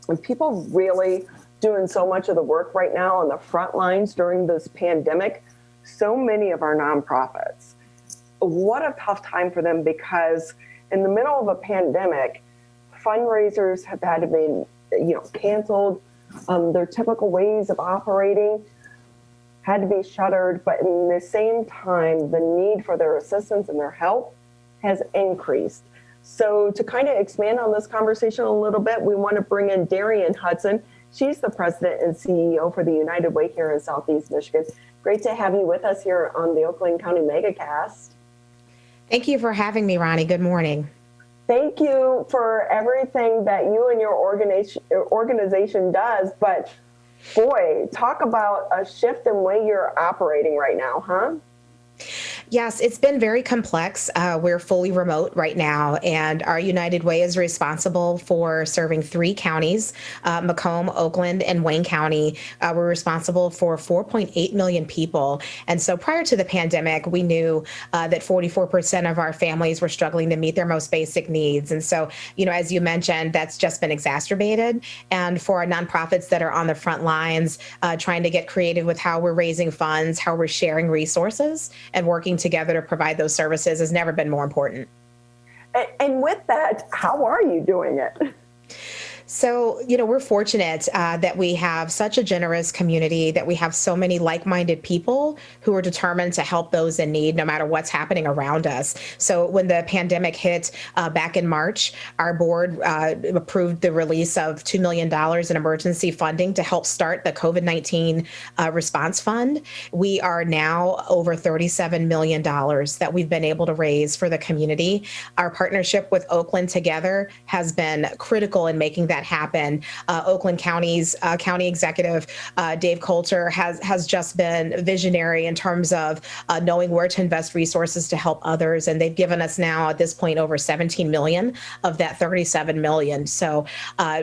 and people really doing so much of the work right now on the front lines during this pandemic. So many of our nonprofits, what a tough time for them, because in the middle of a pandemic, fundraisers have had to be, canceled. Their typical ways of operating had to be shuttered, but in the same time, the need for their assistance and their help has increased. So to kind of expand on this conversation a little bit, we want to bring in Darienne Hudson. She's the president and CEO for the United Way here in Southeast Michigan. Great to have you with us here on the Oakland County MegaCast. Thank you for having me, Ronnie. Good morning. Thank you for everything that you and your organization does. But boy, talk about a shift in way you're operating right now, huh? Yes, it's been very complex. We're fully remote right now, and our United Way is responsible for serving 3 counties, Macomb, Oakland, and Wayne County. We're responsible for 4.8 million people. And so prior to the pandemic, we knew that 44% of our families were struggling to meet their most basic needs. And so, as you mentioned, that's just been exacerbated. And for our nonprofits that are on the front lines, trying to get creative with how we're raising funds, how we're sharing resources, and working together to provide those services has never been more important. And with that, how are you doing it? So, we're fortunate that we have such a generous community, that we have so many like-minded people who are determined to help those in need, no matter what's happening around us. So when the pandemic hit back in March, our board approved the release of $2 million in emergency funding to help start the COVID-19 response fund. We are now over $37 million that we've been able to raise for the community. Our partnership with Oakland Together has been critical in making that happen. Oakland County's county executive, Dave Coulter, has just been visionary in terms of knowing where to invest resources to help others. And they've given us now at this point over 17 million of that 37 million. So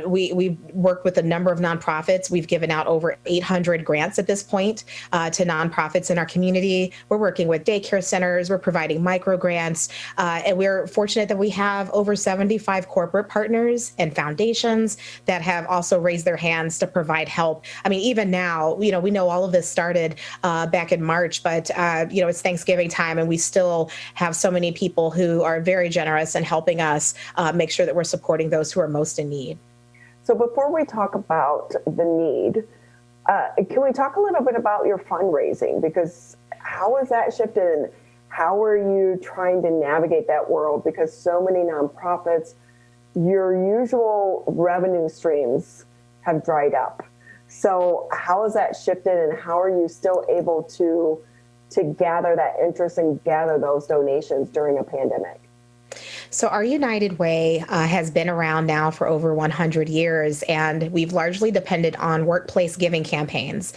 we've worked with a number of nonprofits. We've given out over 800 grants at this point to nonprofits in our community. We're working with daycare centers. We're providing micro grants. And we're fortunate that we have over 75 corporate partners and foundations that have also raised their hands to provide help. I mean, even now, we know all of this started back in March, but, it's Thanksgiving time, and we still have so many people who are very generous in helping us make sure that we're supporting those who are most in need. So before we talk about the need, can we talk a little bit about your fundraising? Because how has that shifted, and how are you trying to navigate that world? Because so many nonprofits, your usual revenue streams have dried up. So how has that shifted, and how are you still able to gather that interest and gather those donations during a pandemic? So our United Way has been around now for over 100 years, and we've largely depended on workplace giving campaigns.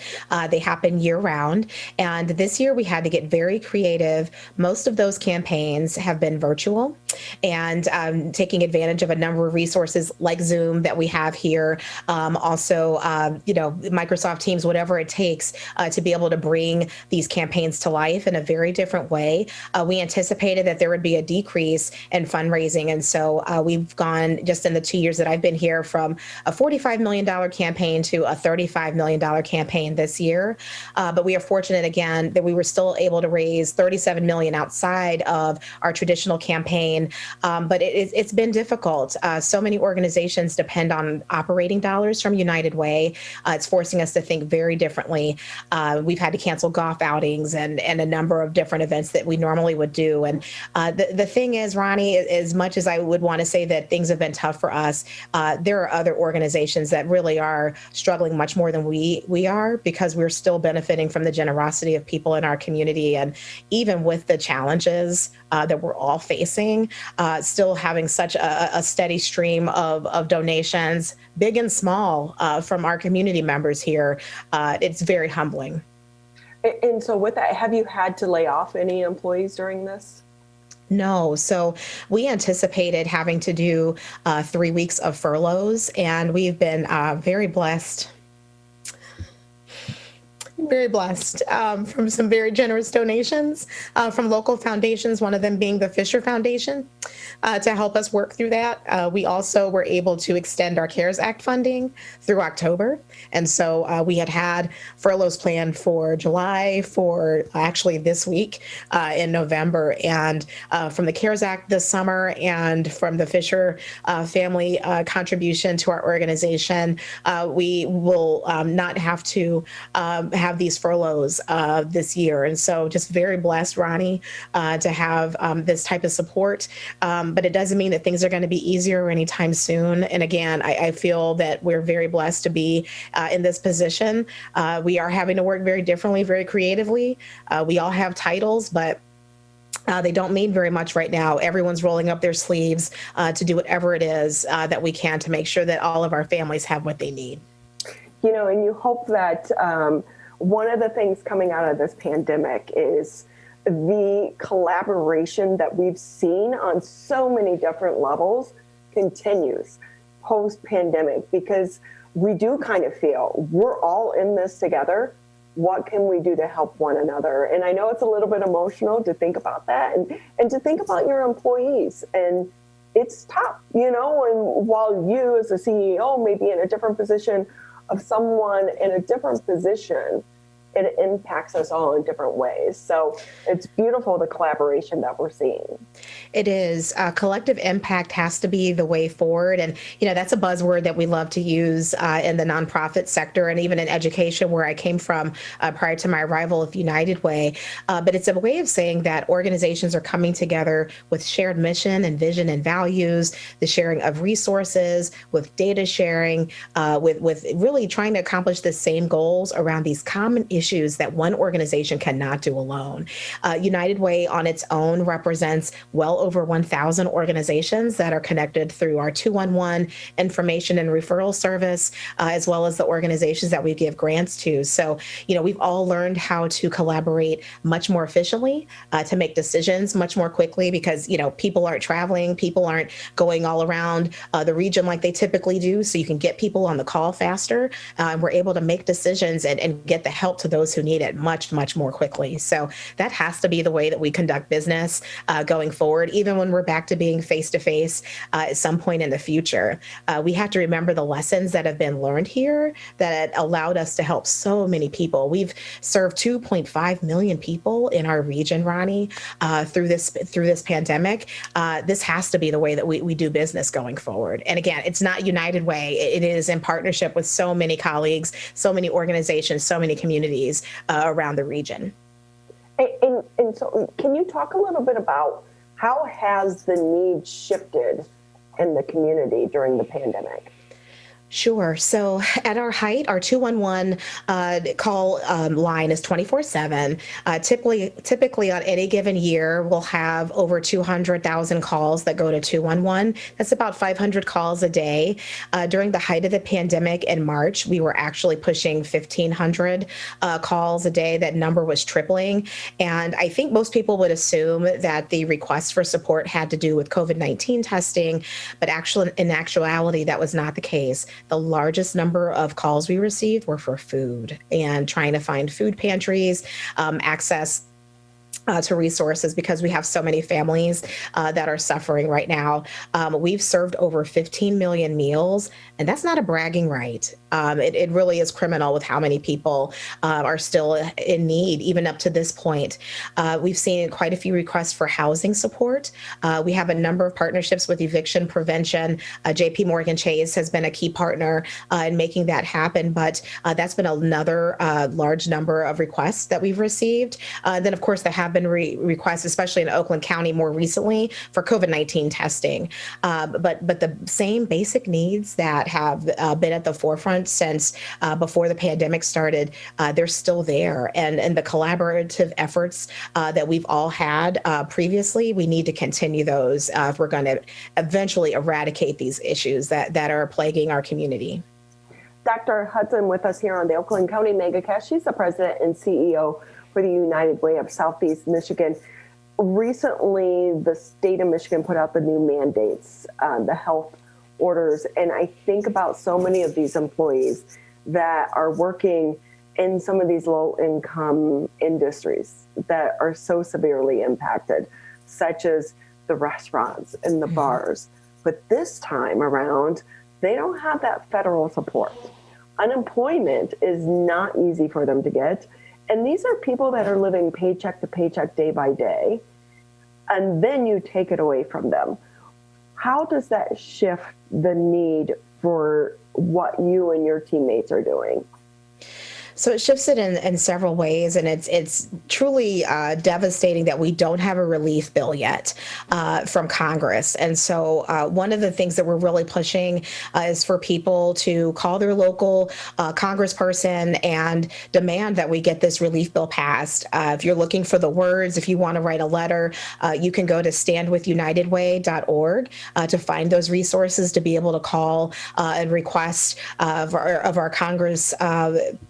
They happen year round, and this year we had to get very creative. Most of those campaigns have been virtual, and taking advantage of a number of resources like Zoom that we have here. Also, Microsoft Teams, whatever it takes to be able to bring these campaigns to life in a very different way. We anticipated that there would be a decrease in fundraising. And so we've gone, just in the 2 years that I've been here, from a $45 million campaign to a $35 million campaign this year. But we are fortunate, again, that we were still able to raise $37 million outside of our traditional campaign. But it's been difficult. So many organizations depend on operating dollars from United Way. It's forcing us to think very differently. We've had to cancel golf outings and a number of different events that we normally would do. And the thing is, Ronnie, as much as I would want to say that things have been tough for us, there are other organizations that really are struggling much more than we are, because we're still benefiting from the generosity of people in our community. And even with the challenges that we're all facing, still having such a steady stream of donations, big and small, from our community members here, it's very humbling. And so with that, have you had to lay off any employees during this? No. So we anticipated having to do 3 weeks of furloughs, and we've been very blessed. very blessed from some very generous donations from local foundations, one of them being the Fisher Foundation, to help us work through that. We also were able to extend our CARES Act funding through October. And so we had furloughs planned for July, for actually this week in November. And from the CARES Act this summer and from the Fisher family contribution to our organization, we will not have to have these furloughs this year. And so just very blessed, Ronnie, to have this type of support. But it doesn't mean that things are going to be easier anytime soon. And again, I feel that we're very blessed to be in this position. We are having to work very differently, very creatively. We all have titles, but they don't mean very much right now. Everyone's rolling up their sleeves to do whatever it is that we can to make sure that all of our families have what they need. You know, and you hope that one of the things coming out of this pandemic is the collaboration that we've seen on so many different levels continues post-pandemic, because we do kind of feel we're all in this together. What can we do to help one another? And I know it's a little bit emotional to think about that and to think about your employees. And it's tough, you know, and while you as a CEO may be in a different position of someone in a different position, it impacts us all in different ways. So it's beautiful, the collaboration that we're seeing. It is. Collective impact has to be the way forward. And, you know, that's a buzzword that we love to use in the nonprofit sector and even in education, where I came from prior to my arrival of United Way. But it's a way of saying that organizations are coming together with shared mission and vision and values, the sharing of resources, with data sharing, with really trying to accomplish the same goals around these common issues that one organization cannot do alone. United Way on its own represents well over 1,000 organizations that are connected through our 211 information and referral service, as well as the organizations that we give grants to. So, you know, we've all learned how to collaborate much more efficiently, to make decisions much more quickly, because, you know, people aren't traveling, people aren't going all around the region like they typically do. So you can get people on the call faster. We're able to make decisions and get the help to those who need it much, much more quickly. So that has to be the way that we conduct business going forward, even when we're back to being face-to-face at some point in the future. We have to remember the lessons that have been learned here that allowed us to help so many people. We've served 2.5 million people in our region, Ronnie, through this pandemic. This has to be the way that we do business going forward. And again, it's not United Way. It is in partnership with so many colleagues, so many organizations, so many communities around the region. And so can you talk a little bit about how has the need shifted in the community during the pandemic? Sure. So at our height, our 211 call line is 24/7. Typically on any given year, we'll have over 200,000 calls that go to 211. That's about 500 calls a day. During the height of the pandemic in March, we were actually pushing 1,500 calls a day. That number was tripling. And I think most people would assume that the requests for support had to do with COVID-19 testing, but actually, in actuality, that was not the case. The largest number of calls we received were for food and trying to find food pantries, access to resources, because we have so many families that are suffering right now. We've served over 15 million meals, and that's not a bragging right. It really is criminal with how many people are still in need, even up to this point. We've seen quite a few requests for housing support. We have a number of partnerships with eviction prevention. JP Morgan Chase has been a key partner in making that happen, but that's been another large number of requests that we've received. Then, of course, there have been requests, especially in Oakland County more recently, for COVID-19 testing. But the same basic needs that have been at the forefront since before the pandemic started, they're still there. And the collaborative efforts that we've all had previously, we need to continue those if we're going to eventually eradicate these issues that are plaguing our community. Dr. Hudson with us here on the Oakland County MegaCast. She's the president and CEO for the United Way of Southeast Michigan. Recently, the state of Michigan put out the new mandates, the health orders, and I think about so many of these employees that are working in some of these low income industries that are so severely impacted, such as the restaurants and the bars. But this time around, they don't have that federal support. Unemployment is not easy for them to get. And these are people that are living paycheck to paycheck day by day. And then you take it away from them. How does that shift the need for what you and your teammates are doing? So it shifts it in several ways, and it's truly devastating that we don't have a relief bill yet from Congress. And so one of the things that we're really pushing is for people to call their local congressperson and demand that we get this relief bill passed. If you're looking for the words, if you want to write a letter, you can go to standwithunitedway.org to find those resources to be able to call and request of our Congress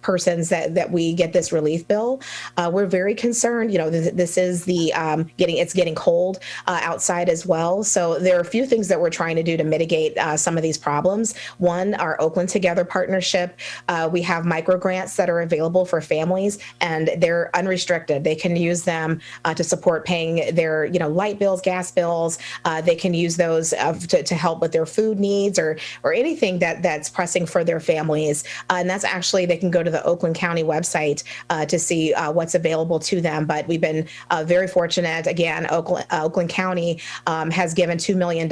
person that we get this relief bill. We're very concerned. This is the getting cold outside as well. So there are a few things that we're trying to do to mitigate some of these problems. One, our Oakland Together partnership. We have micro grants that are available for families, and they're unrestricted. They can use them to support paying their light bills, gas bills. They can use those to help with their food needs or anything that's pressing for their families. And that's actually, they can go to the Oakland County website to see what's available to them. But we've been very fortunate. Again, Oakland County has given $2 million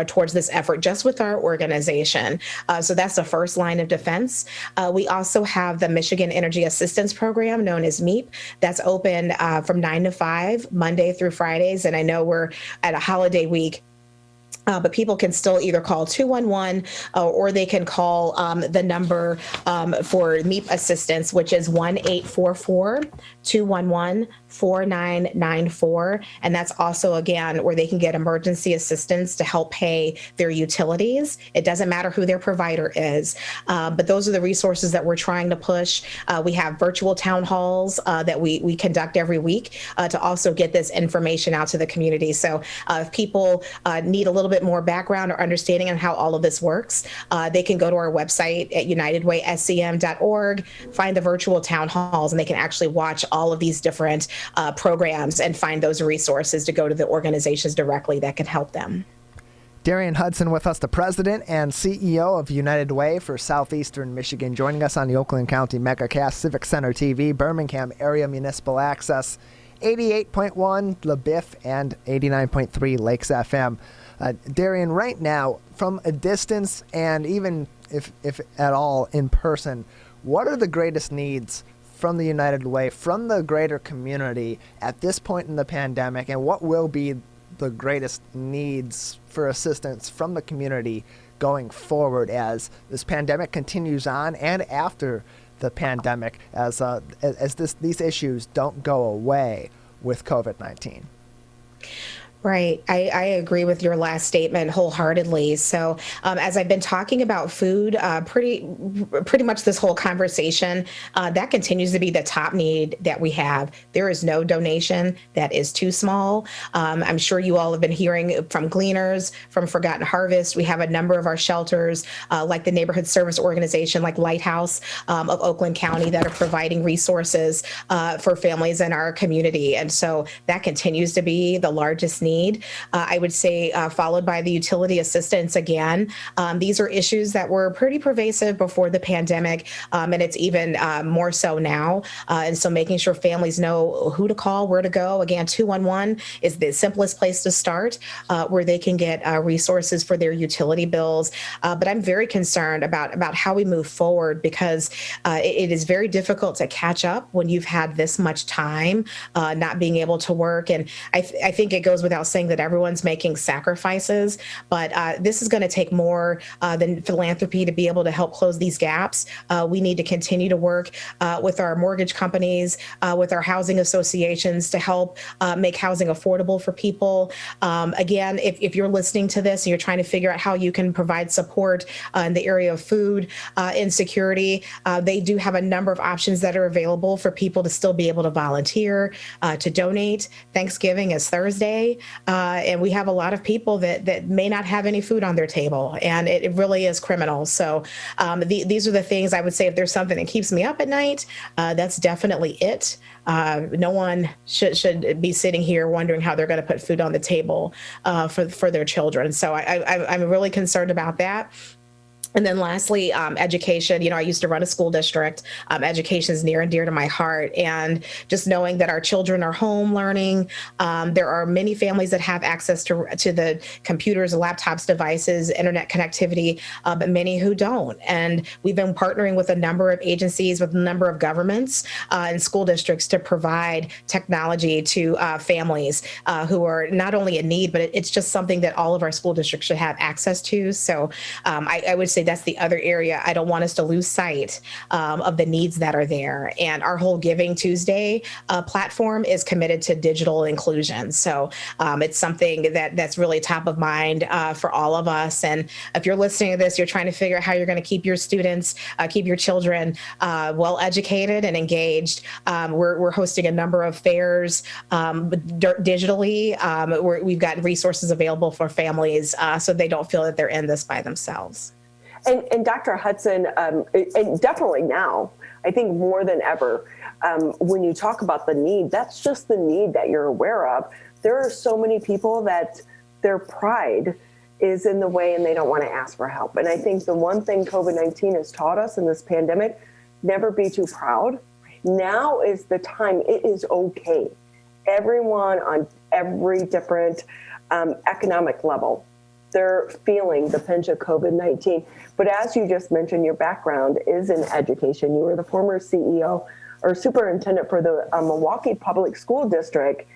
towards this effort just with our organization. So that's the first line of defense. We also have the Michigan Energy Assistance Program, known as MEAP, that's open from 9 to 5, Monday through Fridays. And I know we're at a holiday week. But people can still either call 211 or they can call the number for MEAP assistance, which is 1-844-211-4994. And that's also, again, where they can get emergency assistance to help pay their utilities. It doesn't matter who their provider is. But those are the resources that we're trying to push. We have virtual town halls that we conduct every week to also get this information out to the community. So if people need a little bit more background or understanding on how all of this works, they can go to our website at unitedwayscm.org, find the virtual town halls, and they can actually watch all of these different programs and find those resources to go to the organizations directly that can help them. Darienne Hudson with us, the president and CEO of United Way for Southeastern Michigan, joining us on the Oakland County MegaCast, Civic Center TV, Birmingham Area Municipal Access, 88.1 LaBiff and 89.3 Lakes FM. Darienne, right now, from a distance and even if at all in person, what are the greatest needs from the United Way, from the greater community at this point in the pandemic, and what will be the greatest needs for assistance from the community going forward as this pandemic continues on and after the pandemic, as these issues don't go away with COVID-19? Right. I agree with your last statement wholeheartedly. So as I've been talking about food, pretty much this whole conversation, that continues to be the top need that we have. There is no donation that is too small. I'm sure you all have been hearing from Gleaners, from Forgotten Harvest. We have a number of our shelters, like the neighborhood service organization, like Lighthouse of Oakland County, that are providing resources for families in our community. And so that continues to be the largest need. I would say, followed by the utility assistance again. These are issues that were pretty pervasive before the pandemic, and it's even more so now. And so making sure families know who to call, where to go. Again, 211 is the simplest place to start, where they can get resources for their utility bills. But I'm very concerned about how we move forward, because it is very difficult to catch up when you've had this much time not being able to work. And I think it goes without saying that everyone's making sacrifices, but this is going to take more than philanthropy to be able to help close these gaps. We need to continue to work with our mortgage companies, with our housing associations to help make housing affordable for people. Again, if you're listening to this and you're trying to figure out how you can provide support in the area of food insecurity, they do have a number of options that are available for people to still be able to volunteer, to donate. Thanksgiving is Thursday. And we have a lot of people that may not have any food on their table, and it really is criminal. So these are the things I would say, if there's something that keeps me up at night, that's definitely it. No one should be sitting here wondering how they're going to put food on the table for their children. So I'm really concerned about that. And then lastly, education. I used to run a school district. Education is near and dear to my heart. And just knowing that our children are home learning, there are many families that have access to the computers, laptops, devices, internet connectivity, but many who don't. And we've been partnering with a number of agencies, with a number of governments and school districts to provide technology to families who are not only in need, but it's just something that all of our school districts should have access to. So I would say that's the other area. I don't want us to lose sight of the needs that are there. And our whole Giving Tuesday platform is committed to digital inclusion. So it's something that's really top of mind for all of us. And if you're listening to this, you're trying to figure out how you're going to keep your students, keep your children well educated and engaged. We're hosting a number of fairs digitally. We've got resources available for families so they don't feel that they're in this by themselves. And Dr. Hudson, and definitely now, I think more than ever, when you talk about the need, that's just the need that you're aware of. There are so many people that their pride is in the way and they don't want to ask for help. And I think the one thing COVID-19 has taught us in this pandemic, never be too proud. Now is the time. It is okay. Everyone on every different economic level, they're feeling the pinch of COVID-19. But as you just mentioned, your background is in education. You were the former CEO or superintendent for the Milwaukee Public School District.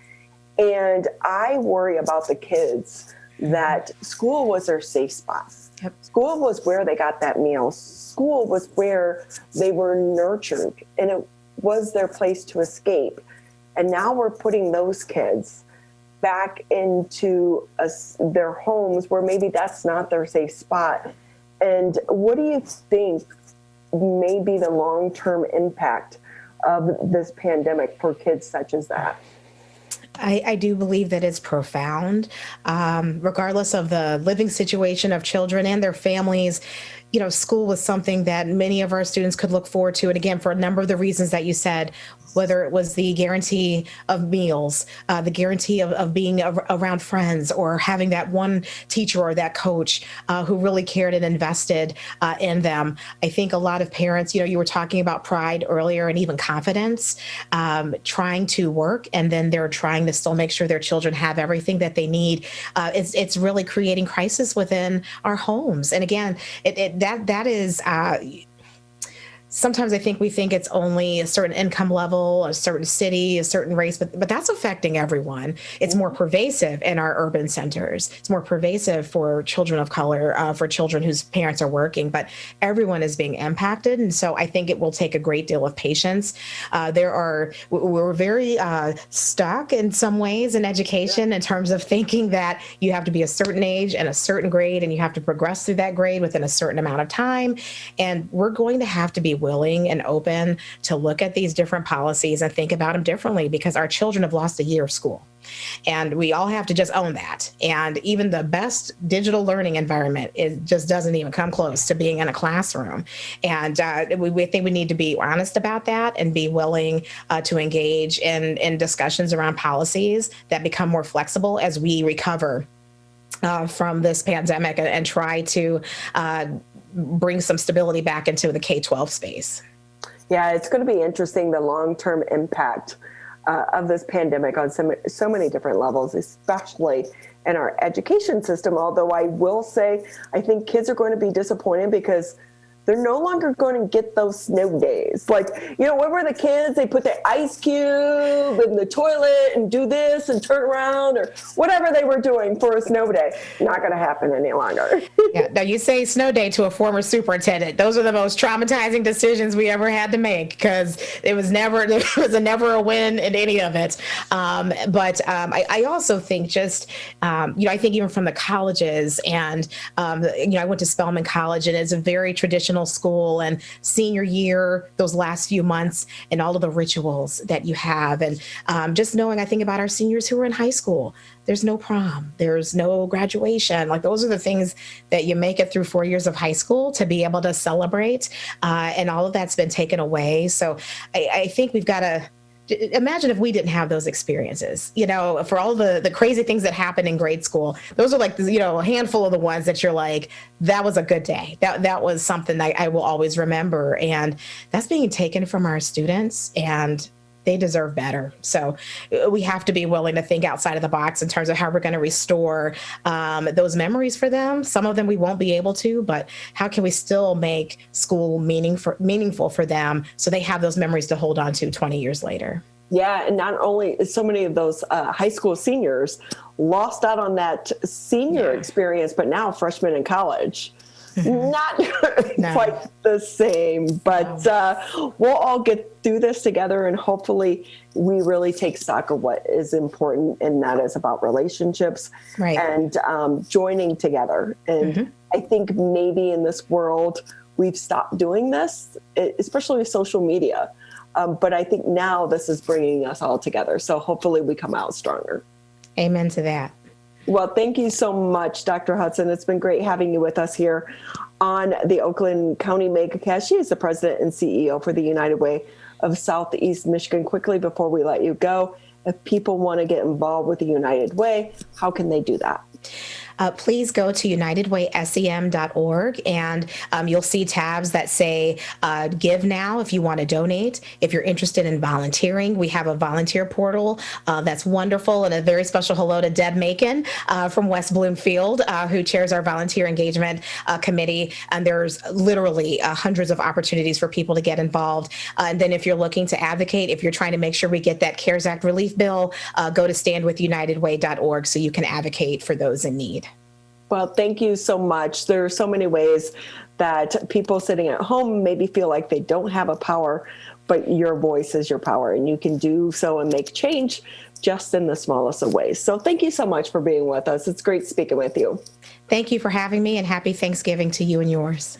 And I worry about the kids that school was their safe spot. Yep. School was where they got that meal. School was where they were nurtured, and it was their place to escape. And now we're putting those kids back into their homes where maybe that's not their safe spot. And what do you think may be the long-term impact of this pandemic for kids such as that? I do believe that it's profound, regardless of the living situation of children and their families. School was something that many of our students could look forward to. And again, for a number of the reasons that you said, whether it was the guarantee of meals, the guarantee of being around friends, or having that one teacher or that coach who really cared and invested in them. I think a lot of parents, you were talking about pride earlier and even confidence, trying to work, and then they're trying to still make sure their children have everything that they need. It's really creating crisis within our homes. And again, that is sometimes I think we think it's only a certain income level, a certain city, a certain race, but that's affecting everyone. It's more pervasive in our urban centers. It's more pervasive for children of color, for children whose parents are working, but everyone is being impacted. And so I think it will take a great deal of patience. We're very stuck in some ways in education in terms of thinking that you have to be a certain age and a certain grade, and you have to progress through that grade within a certain amount of time. And we're going to have to be willing and open to look at these different policies and think about them differently, because our children have lost a year of school. And we all have to just own that. And even the best digital learning environment, it just doesn't even come close to being in a classroom. And we think we need to be honest about that and be willing to engage in discussions around policies that become more flexible as we recover from this pandemic and try to bring some stability back into the K-12 space. Yeah, it's going to be interesting, the long-term impact of this pandemic on so many different levels, especially in our education system. Although I will say, I think kids are going to be disappointed because they're no longer going to get those snow days. Like, what were the kids? They put the ice cube in the toilet and do this and turn around, or whatever they were doing for a snow day. Not going to happen any longer. Yeah. Now, you say snow day to a former superintendent. Those are the most traumatizing decisions we ever had to make, because there was never a win in any of it. But I also think I think even from the colleges, and I went to Spelman College, and it's a very traditional transitional school and senior year, those last few months, and all of the rituals that you have. And just knowing, I think about our seniors who are in high school. There's no prom, there's no graduation. Like, those are the things that you make it through 4 years of high school to be able to celebrate. And all of that's been taken away. So I think we've got to imagine if we didn't have those experiences, for all the crazy things that happen in grade school. Those are like, a handful of the ones that you're like, that was a good day. That was something that I will always remember. And that's being taken from our students, and they deserve better. So we have to be willing to think outside of the box in terms of how we're going to restore those memories for them. Some of them we won't be able to, but how can we still make school meaningful for them so they have those memories to hold on to 20 years later? Yeah, and not only so many of those high school seniors lost out on that senior experience, but now freshmen in college. Not quite the same, but we'll all get through this together, and hopefully we really take stock of what is important, and that is about relationships and joining together. And I think maybe in this world we've stopped doing this, especially with social media. But I think now this is bringing us all together. So hopefully we come out stronger. Amen to that. Well, thank you so much, Dr. Hudson. It's been great having you with us here on the Oakland County MegaCast. She is the president and CEO for the United Way of Southeast Michigan. Quickly, before we let you go, if people want to get involved with the United Way, how can they do that? Please go to unitedwaysem.org, and you'll see tabs that say Give Now if you want to donate. If you're interested in volunteering, we have a volunteer portal that's wonderful. And a very special hello to Deb Macon from West Bloomfield, who chairs our volunteer engagement committee. And there's literally hundreds of opportunities for people to get involved. And then if you're looking to advocate, if you're trying to make sure we get that CARES Act relief bill, go to standwithunitedway.org so you can advocate for those in need. Well, thank you so much. There are so many ways that people sitting at home maybe feel like they don't have a power, but your voice is your power, and you can do so and make change just in the smallest of ways. So thank you so much for being with us. It's great speaking with you. Thank you for having me, and happy Thanksgiving to you and yours.